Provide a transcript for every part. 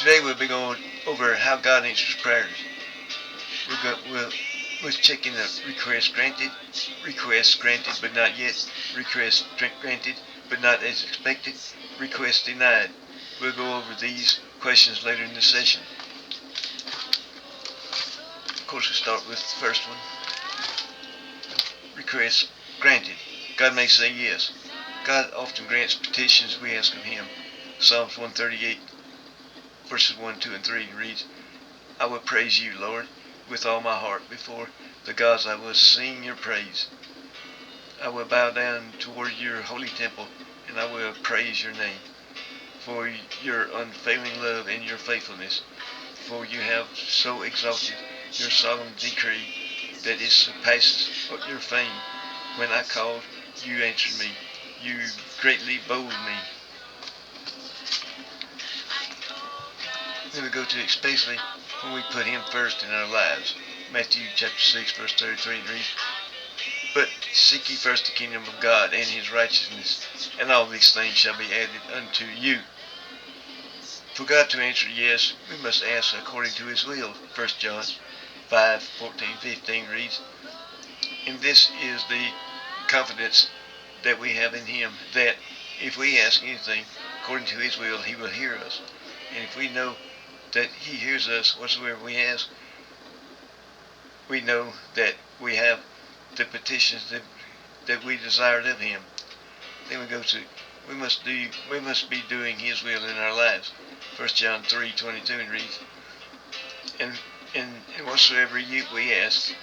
Today we'll be going over how God answers prayers. We're checking the request granted but not yet, request granted but not as expected, request denied. We'll go over these questions later in the session. Of course, we start with the first one. Request granted. God may say yes. God often grants petitions we ask of Him. Psalms 138 verses 1, 2, and 3 reads, I will praise you, Lord, with all my heart. Before the gods I will sing your praise. I will bow down toward your holy temple, and I will praise your name, for your unfailing love and your faithfulness. For you have so exalted your solemn decree that it surpasses your fame. When I called, you answered me. You greatly bold me. Then we go to especially when we put Him first in our lives. Matthew chapter 6 verse 33 reads, But seek ye first the kingdom of God and His righteousness, and all these things shall be added unto you. For God to answer yes, we must ask according to His will. 1 John 5, 14, 15 reads, And this is the confidence that we have in Him, that if we ask anything according to His will, He will hear us. And if we know that He hears us whatsoever we ask, we know that we have the petitions that we desired of Him. Then we go to, we must be doing His will in our lives. 1 John 3:22 reads, and whatsoever we ask,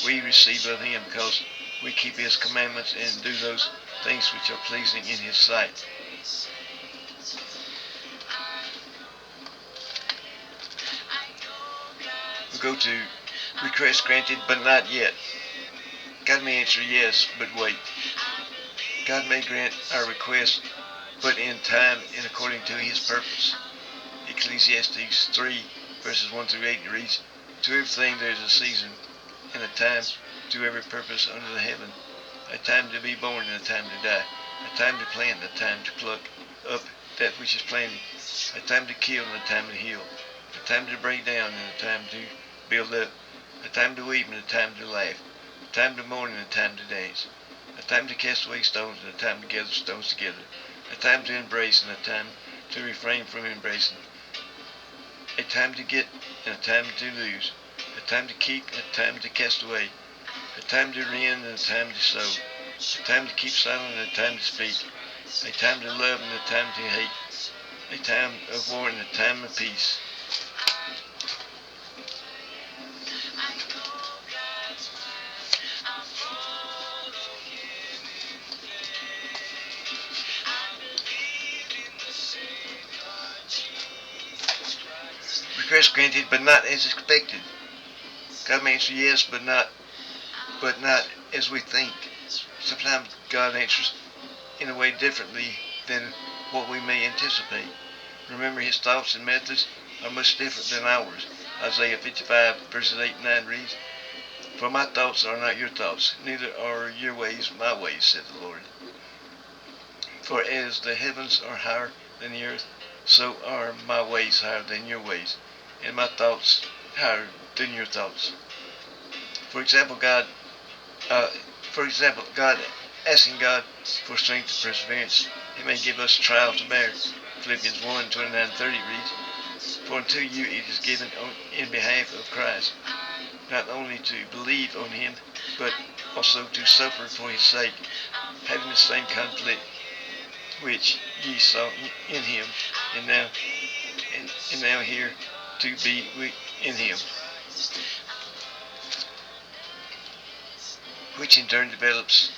we receive of Him, because we keep His commandments and do those things which are pleasing in His sight. We go to request granted but not yet. God may answer yes, but wait. God may grant our request, but in time and according to His purpose. Ecclesiastes 3 verses 1 through 8 reads, To everything there is a season, and a time to every purpose under the heaven. A time to be born and a time to die. A time to plant and a time to pluck up that which is planted. A time to kill and a time to heal. A time to break down and a time to build up. A time to weep and a time to laugh. A time to mourn and a time to dance. A time to cast away stones and a time to gather stones together. A time to embrace and a time to refrain from embracing. A time to get and a time to lose. A time to keep and a time to cast away. A time to rend and a time to sow. A time to keep silent and a time to speak. A time to love and a time to hate. A time of war and a time of peace. Request granted, but not as expected. God may answer yes, but not as we think. Sometimes God answers in a way differently than what we may anticipate. Remember, His thoughts and methods are much different than ours. Isaiah 55 verses 8 and 9 reads, For my thoughts are not your thoughts, neither are your ways my ways, said the Lord. For as the heavens are higher than the earth, so are my ways higher than your ways, and my thoughts higher than your thoughts. For example, God asking God for strength and perseverance. He may give us trials to bear. Philippians 1:29-30 reads, For unto you it is given in behalf of Christ, not only to believe on Him, but also to suffer for His sake, having the same conflict which ye saw in Him, and now here to be in Him, which in turn develops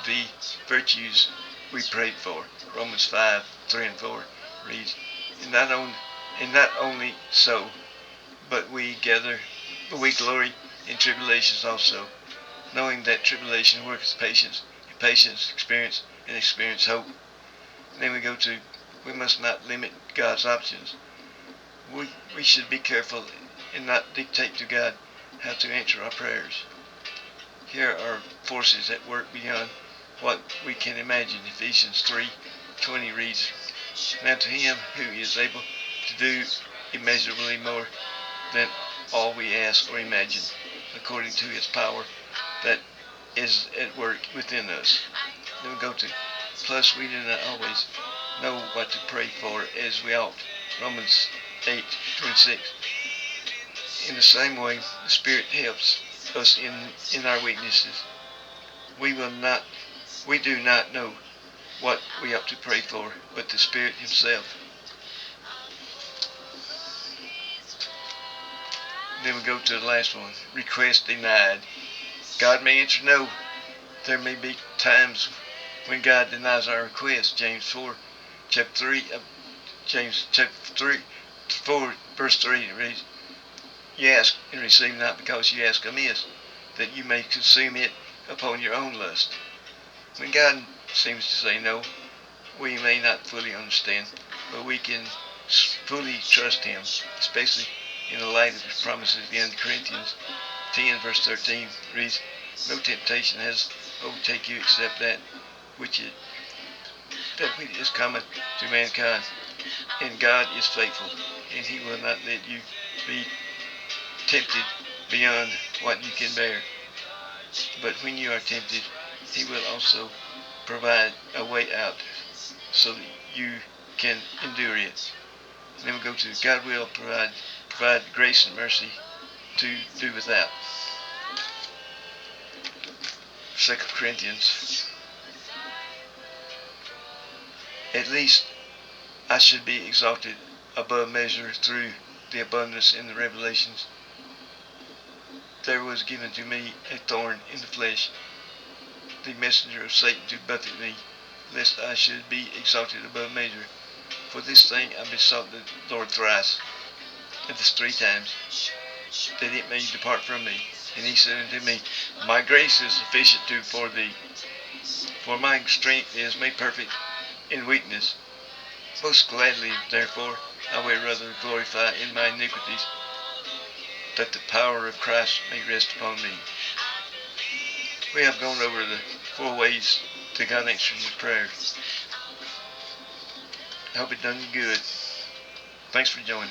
the virtues we prayed for. Romans 5:3-4 reads, and not only so, but we glory in tribulations also, knowing that tribulation worketh patience, and patience experience, and experience hope. And then we go to, we must not limit God's options. We should be careful and not dictate to God how to answer our prayers. Here are forces at work beyond what we can imagine. Ephesians 3:20 reads, Now to Him who is able to do immeasurably more than all we ask or imagine, according to his power that is at work within us. Then we go to, plus we do not always know what to pray for as we ought. Romans 8:26. In the same way, the Spirit helps us in our weaknesses. We do not know what we ought to pray for, but the Spirit Himself. Then we go to the last one, request denied. God may answer no. There may be times when God denies our request. James 4, chapter 3, James chapter 3, 4, verse 3 reads, "You ask and receive not because you ask amiss, that you may consume it upon your own lust." When God seems to say no, we may not fully understand, but we can fully trust Him, especially in the light of His promises in Corinthians 10 verse 13 reads, "No temptation has overtaken you except that which is common to mankind. And God is faithful, and He will not let you be tempted beyond what you can bear. But when you are tempted, He will also provide a way out so that you can endure it." And then we go to, God will provide grace and mercy to do without. 2 Corinthians. At least I should be exalted above measure through the abundance in the revelations. There was given to me a thorn in the flesh, the messenger of Satan to buffet me, lest I should be exalted above measure. For this thing I besought the Lord thrice, and this 3 times, that it may depart from me. And He said unto me, My grace is sufficient for thee, for my strength is made perfect in weakness. Most gladly, therefore, I will rather glorify in my iniquities, that the power of Christ may rest upon me. We have gone over the 4 ways that God answers your prayers. I hope it done you good. Thanks for joining.